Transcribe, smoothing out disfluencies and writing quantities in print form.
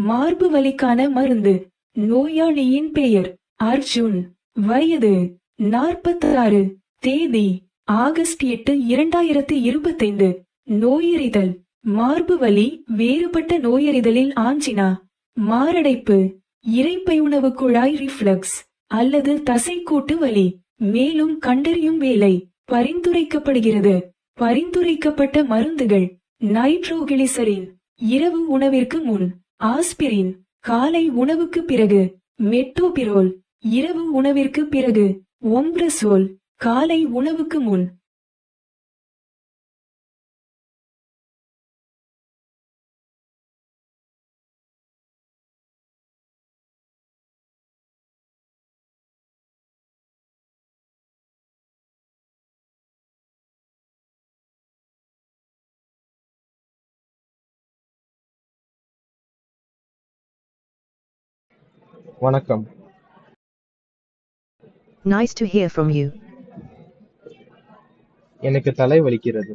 மார்பு வலிக்கான மருந்து. நோயாளியின் பெயர் அர்ஜுன். வயது 46. தேதி ஆகஸ்ட் 8, 2025. நோயறிதல் மார்பு வலி, வேறுபட்ட நோயறிதலில் ஆஞ்சினா, மாரடைப்பு, இரைப்பை உணவு குழாய் ரிஃப்ளக்ஸ் அல்லது தசைக்கூட்டு வலி. மேலும் கண்டறியும் வேலை பரிந்துரைக்கப்படுகிறது. பரிந்துரைக்கப்பட்ட மருந்துகள்: நைட்ரோகிளிசரின் இரவு உணவிற்கு முன், ஆஸ்பிரின் காலை உணவுக்கு பிறகு, மெட்டோபிரோல் இரவு உணவிற்கு பிறகு, ஒம்ப்ரசோல் காலை உணவுக்கு முன். வணக்கம். Nice to hear from you. எனக்கு தலை வலிக்கிறது.